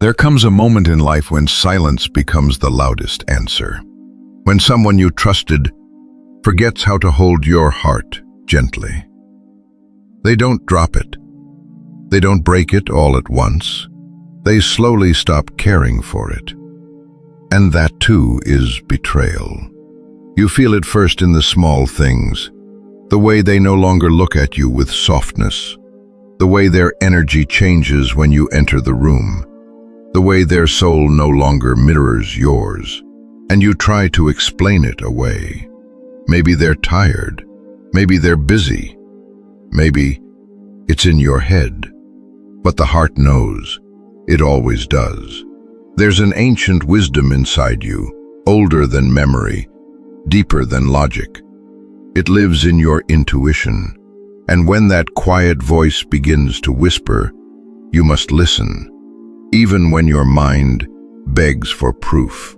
There comes a moment in life when silence becomes the loudest answer. When someone you trusted forgets how to hold your heart gently. They don't drop it. They don't break it all at once. They slowly stop caring for it. And that too is betrayal. You feel it first in the small things, the way they no longer look at you with softness, the way their energy changes when you enter the room, the way their soul no longer mirrors yours, and you try to explain it away. Maybe they're tired, maybe they're busy, maybe it's in your head. But the heart knows, it always does. There's an ancient wisdom inside you, older than memory, deeper than logic. It lives in your intuition, and when that quiet voice begins to whisper, you must listen, even when your mind begs for proof.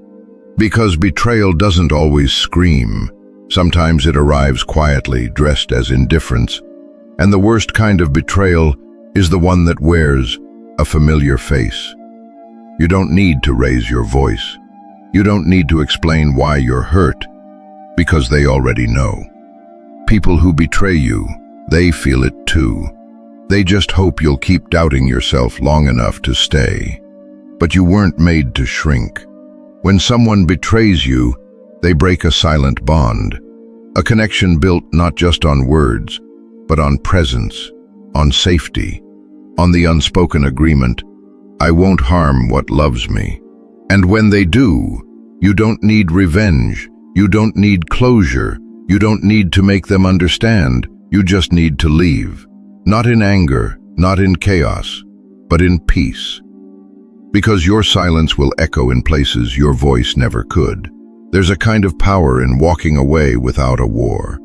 Because betrayal doesn't always scream. Sometimes it arrives quietly, dressed as indifference, and the worst kind of betrayal is the one that wears a familiar face. You don't need to raise your voice. You don't need to explain why you're hurt, because they already know. People who betray you, they feel it too. They just hope you'll keep doubting yourself long enough to stay. But you weren't made to shrink. When someone betrays you, they break a silent bond, a connection built not just on words, but on presence, on safety, on the unspoken agreement, I won't harm what loves me. And when they do, you don't need revenge, you don't need closure, you don't need to make them understand, you just need to leave. Not in anger, not in chaos, but in peace. Because your silence will echo in places your voice never could. There's a kind of power in walking away without a war,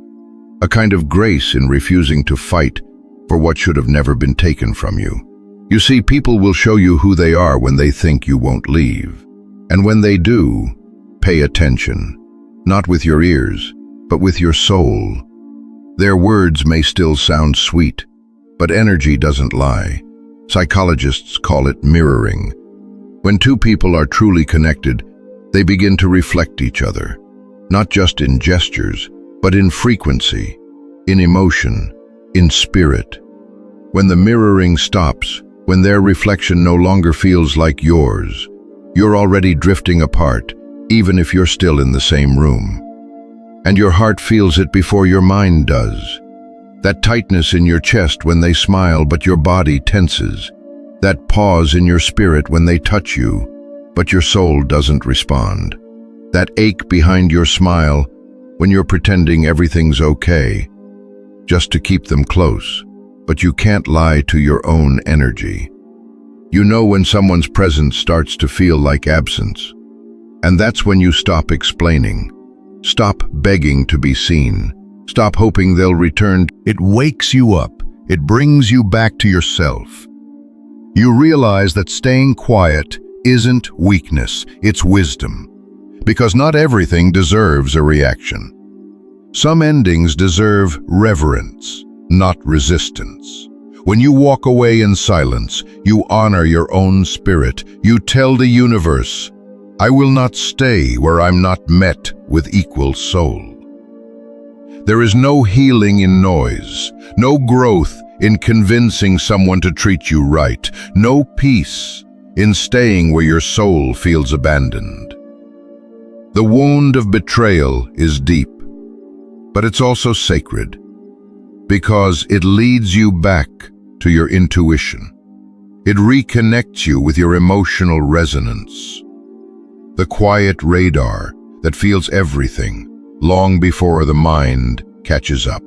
a kind of grace in refusing to fight for what should have never been taken from you. You see, people will show you who they are when they think you won't leave. And when they do, pay attention, not with your ears, but with your soul. Their words may still sound sweet, but energy doesn't lie. Psychologists call it mirroring. When two people are truly connected, they begin to reflect each other, not just in gestures, but in frequency, in emotion, in spirit. When the mirroring stops, when their reflection no longer feels like yours, you're already drifting apart, even if you're still in the same room. And your heart feels it before your mind does. That tightness in your chest when they smile but your body tenses. That pause in your spirit when they touch you, but your soul doesn't respond. That ache behind your smile when you're pretending everything's okay, just to keep them close, but you can't lie to your own energy. You know when someone's presence starts to feel like absence. And that's when you stop explaining. Stop begging to be seen. Stop hoping they'll return. It wakes you up. It brings you back to yourself. You realize that staying quiet isn't weakness, it's wisdom. Because not everything deserves a reaction. Some endings deserve reverence, not resistance. When you walk away in silence, you honor your own spirit. You tell the universe, I will not stay where I'm not met with equal soul. There is no healing in noise, no growth in convincing someone to treat you right, no peace in staying where your soul feels abandoned. The wound of betrayal is deep, but it's also sacred, because it leads you back to your intuition. It reconnects you with your emotional resonance, the quiet radar that feels everything long before the mind catches up.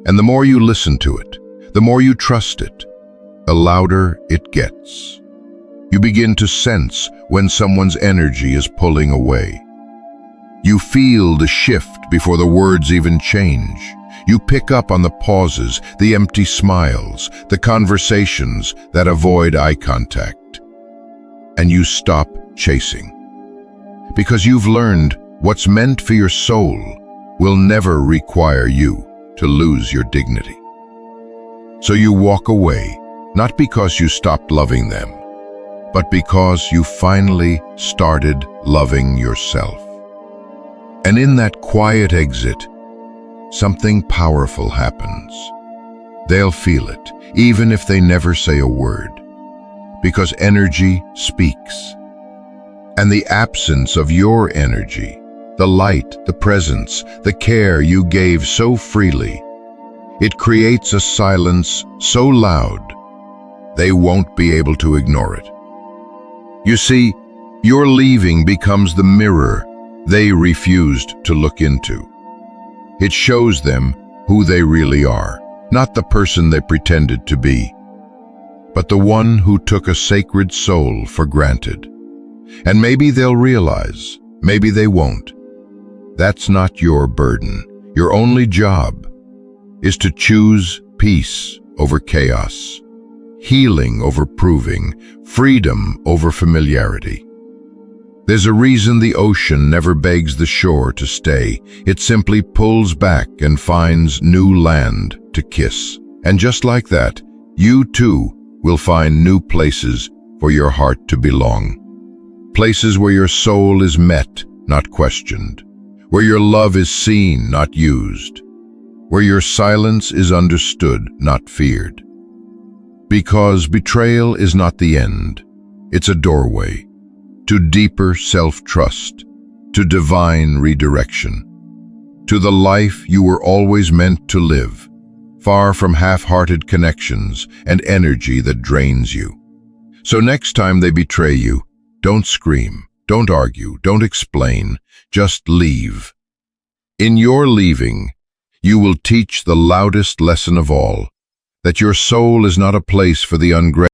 And the more you listen to it, the more you trust it, the louder it gets. You begin to sense when someone's energy is pulling away. You feel the shift before the words even change. You pick up on the pauses, the empty smiles, the conversations that avoid eye contact. And you stop chasing. Because you've learned what's meant for your soul will never require you to lose your dignity. So you walk away, not because you stopped loving them, but because you finally started loving yourself. And in that quiet exit, something powerful happens. They'll feel it, even if they never say a word, because energy speaks. And the absence of your energy, the light, the presence, the care you gave so freely, it creates a silence so loud, they won't be able to ignore it. You see, your leaving becomes the mirror they refused to look into. It shows them who they really are, not the person they pretended to be, but the one who took a sacred soul for granted. And maybe they'll realize, maybe they won't. That's not your burden. Your only job is to choose peace over chaos, healing over proving, freedom over familiarity. There's a reason the ocean never begs the shore to stay. It simply pulls back and finds new land to kiss. And just like that, you too will find new places for your heart to belong. Places where your soul is met, not questioned. Where your love is seen, not used. Where your silence is understood, not feared. Because betrayal is not the end. It's a doorway to deeper self-trust, to divine redirection, to the life you were always meant to live, far from half-hearted connections and energy that drains you. So next time they betray you, don't scream, don't argue, don't explain, just leave. In your leaving, you will teach the loudest lesson of all, that your soul is not a place for the ungrateful.